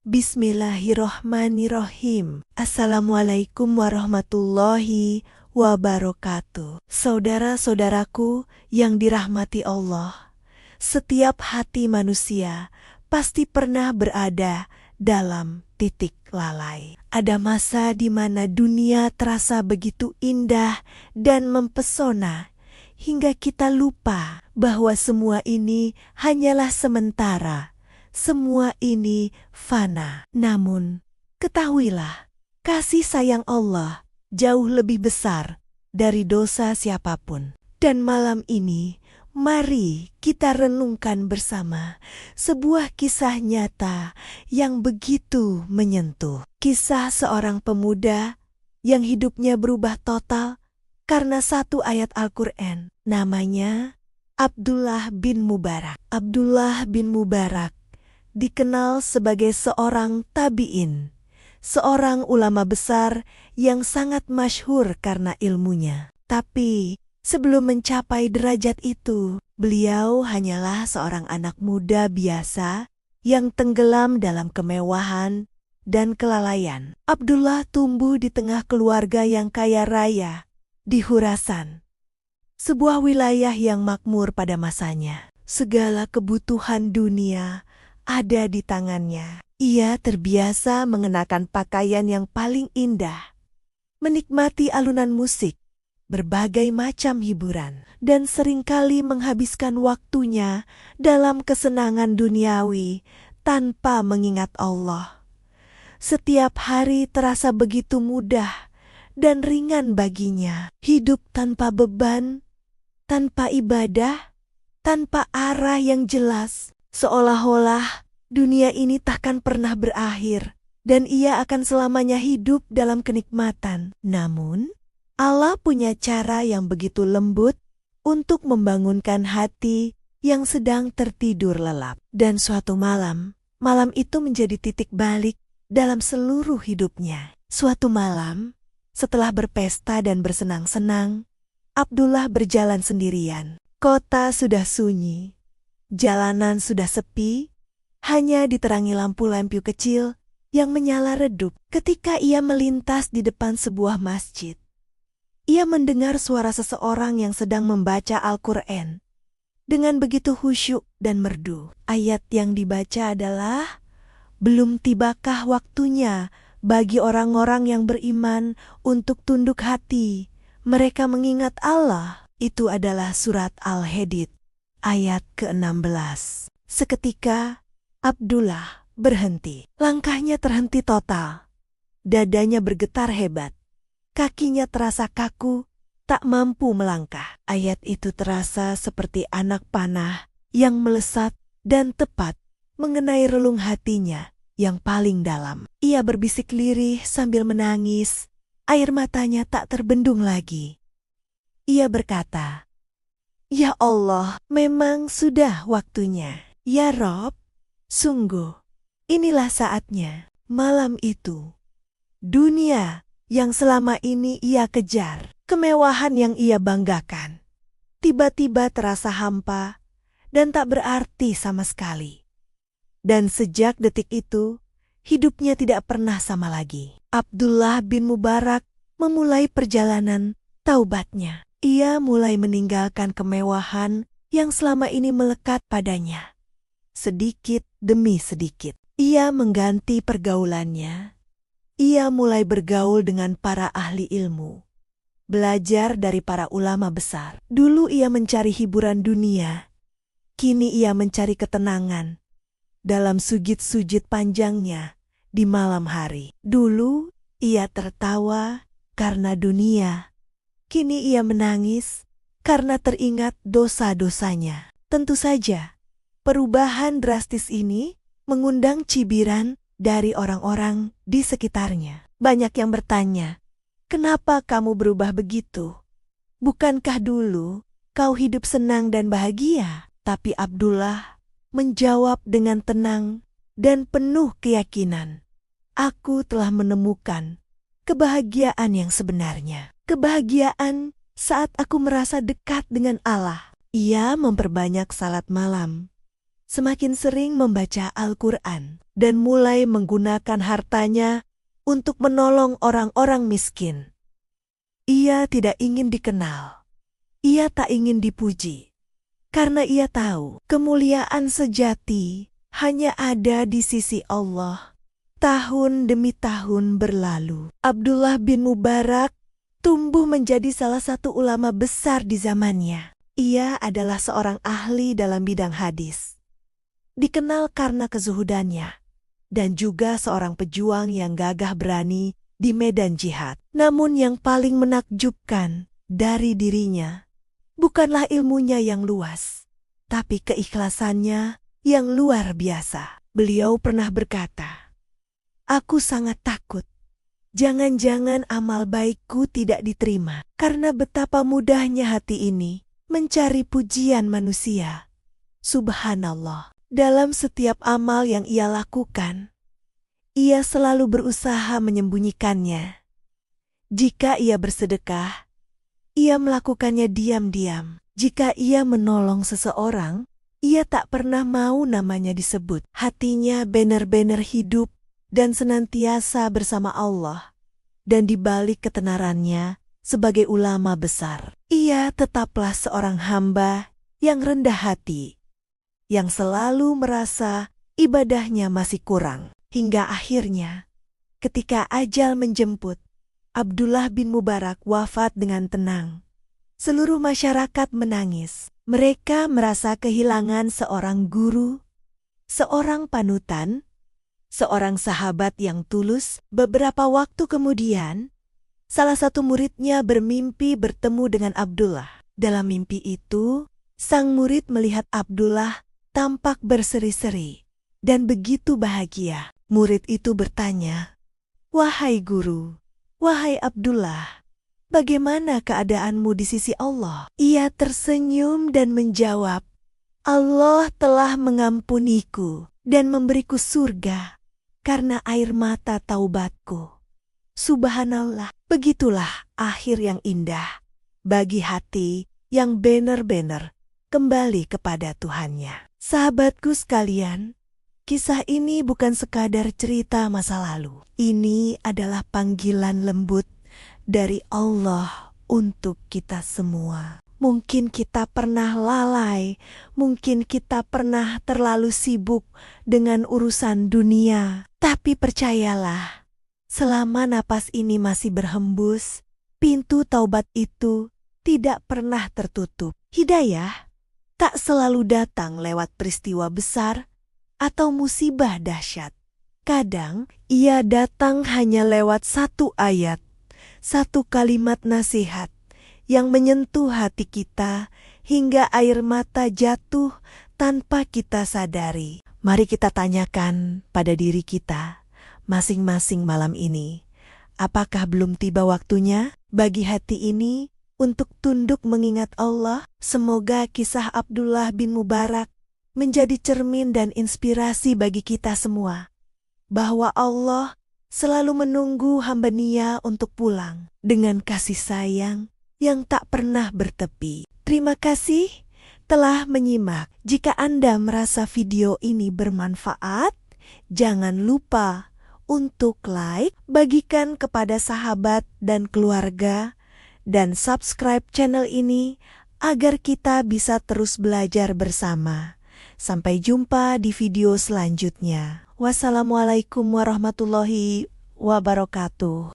Bismillahirrohmanirrohim. Assalamualaikum warahmatullahi wabarakatuh. Saudara-saudaraku yang dirahmati Allah, setiap hati manusia pasti pernah berada dalam titik lalai. Ada masa di mana dunia terasa begitu indah dan mempesona, hingga kita lupa bahwa semua ini hanyalah sementara. Semua ini fana. Namun, ketahuilah, kasih sayang Allah jauh lebih besar dari dosa siapapun. Dan malam ini, mari kita renungkan bersama sebuah kisah nyata yang begitu menyentuh. Kisah seorang pemuda yang hidupnya berubah total karena satu ayat Al-Quran. Namanya Abdullah bin Mubarak. Abdullah bin Mubarak dikenal sebagai seorang tabi'in, seorang ulama besar yang sangat masyhur karena ilmunya. Tapi sebelum mencapai derajat itu, beliau hanyalah seorang anak muda biasa yang tenggelam dalam kemewahan dan kelalaian. Abdullah tumbuh di tengah keluarga yang kaya raya di Khurasan, sebuah wilayah yang makmur pada masanya. Segala kebutuhan dunia ada di tangannya. Ia terbiasa mengenakan pakaian yang paling indah, menikmati alunan musik, berbagai macam hiburan, dan seringkali menghabiskan waktunya dalam kesenangan duniawi tanpa mengingat Allah. Setiap hari terasa begitu mudah dan ringan baginya. Hidup tanpa beban, tanpa ibadah, tanpa arah yang jelas. Seolah-olah dunia ini takkan pernah berakhir dan ia akan selamanya hidup dalam kenikmatan. Namun, Allah punya cara yang begitu lembut untuk membangunkan hati yang sedang tertidur lelap. Dan suatu malam itu menjadi titik balik dalam seluruh hidupnya. Suatu malam, setelah berpesta dan bersenang-senang, Abdullah berjalan sendirian. Kota sudah sunyi. Jalanan sudah sepi, hanya diterangi lampu-lampu kecil yang menyala redup. Ketika ia melintas di depan sebuah masjid, ia mendengar suara seseorang yang sedang membaca Al-Quran dengan begitu khusyuk dan merdu. Ayat yang dibaca adalah, "Belum tibakah waktunya bagi orang-orang yang beriman untuk tunduk hati, mereka mengingat Allah." Itu adalah surat Al-Hadid ayat ke-16. Seketika, Abdullah berhenti. Langkahnya terhenti total. Dadanya bergetar hebat. Kakinya terasa kaku, tak mampu melangkah. Ayat itu terasa seperti anak panah yang melesat dan tepat mengenai relung hatinya yang paling dalam. Ia berbisik lirih sambil menangis. Air matanya tak terbendung lagi. Ia berkata, "Ya Allah, memang sudah waktunya. Ya Rob, sungguh, inilah saatnya." Malam itu, dunia yang selama ini ia kejar, kemewahan yang ia banggakan, tiba-tiba terasa hampa dan tak berarti sama sekali. Dan sejak detik itu, hidupnya tidak pernah sama lagi. Abdullah bin Mubarak memulai perjalanan taubatnya. Ia mulai meninggalkan kemewahan yang selama ini melekat padanya. Sedikit demi sedikit, ia mengganti pergaulannya. Ia mulai bergaul dengan para ahli ilmu, belajar dari para ulama besar. Dulu ia mencari hiburan dunia, kini ia mencari ketenangan dalam sujud-sujud panjangnya di malam hari. Dulu ia tertawa karena dunia, kini ia menangis karena teringat dosa-dosanya. Tentu saja, perubahan drastis ini mengundang cibiran dari orang-orang di sekitarnya. Banyak yang bertanya, "Kenapa kamu berubah begitu? Bukankah dulu kau hidup senang dan bahagia?" Tapi Abdullah menjawab dengan tenang dan penuh keyakinan, "Aku telah menemukan kebahagiaan yang sebenarnya. Kebahagiaan saat aku merasa dekat dengan Allah." Ia memperbanyak salat malam, semakin sering membaca Al-Quran, dan mulai menggunakan hartanya untuk menolong orang-orang miskin. Ia tidak ingin dikenal. Ia tak ingin dipuji. Karena ia tahu kemuliaan sejati hanya ada di sisi Allah. Tahun demi tahun berlalu. Abdullah bin Mubarak tumbuh menjadi salah satu ulama besar di zamannya. Ia adalah seorang ahli dalam bidang hadis. Dikenal karena kezuhudannya, dan juga seorang pejuang yang gagah berani di medan jihad. Namun yang paling menakjubkan dari dirinya bukanlah ilmunya yang luas, tapi keikhlasannya yang luar biasa. Beliau pernah berkata, "Aku sangat takut. Jangan-jangan amal baikku tidak diterima, karena betapa mudahnya hati ini mencari pujian manusia." Subhanallah, dalam setiap amal yang ia lakukan, ia selalu berusaha menyembunyikannya. Jika ia bersedekah, ia melakukannya diam-diam. Jika ia menolong seseorang, ia tak pernah mau namanya disebut. Hatinya benar-benar hidup dan senantiasa bersama Allah. Dan di balik ketenarannya sebagai ulama besar, ia tetaplah seorang hamba yang rendah hati, yang selalu merasa ibadahnya masih kurang. Hingga akhirnya, ketika ajal menjemput, Abdullah bin Mubarak wafat dengan tenang. Seluruh masyarakat menangis. Mereka merasa kehilangan seorang guru, seorang panutan, seorang sahabat yang tulus. Beberapa waktu kemudian, salah satu muridnya bermimpi bertemu dengan Abdullah. Dalam mimpi itu, sang murid melihat Abdullah tampak berseri-seri dan begitu bahagia. Murid itu bertanya, "Wahai guru, wahai Abdullah, bagaimana keadaanmu di sisi Allah?" Ia tersenyum dan menjawab, "Allah telah mengampuniku dan memberiku surga karena air mata taubatku." Subhanallah, begitulah akhir yang indah bagi hati yang benar-benar kembali kepada Tuhannya. Sahabatku sekalian, kisah ini bukan sekadar cerita masa lalu. Ini adalah panggilan lembut dari Allah untuk kita semua. Mungkin kita pernah lalai, mungkin kita pernah terlalu sibuk dengan urusan dunia. Tapi percayalah, selama napas ini masih berhembus, pintu taubat itu tidak pernah tertutup. Hidayah tak selalu datang lewat peristiwa besar atau musibah dahsyat. Kadang ia datang hanya lewat satu ayat, satu kalimat nasihat yang menyentuh hati kita hingga air mata jatuh tanpa kita sadari. Mari kita tanyakan pada diri kita masing-masing malam ini, apakah belum tiba waktunya bagi hati ini untuk tunduk mengingat Allah? Semoga kisah Abdullah bin Mubarak menjadi cermin dan inspirasi bagi kita semua, bahwa Allah selalu menunggu hamba-Nya untuk pulang dengan kasih sayang yang tak pernah bertepi. Terima kasih telah menyimak. Jika Anda merasa video ini bermanfaat, jangan lupa untuk like, bagikan kepada sahabat dan keluarga, dan subscribe channel ini agar kita bisa terus belajar bersama. Sampai jumpa di video selanjutnya. Wassalamualaikum warahmatullahi wabarakatuh.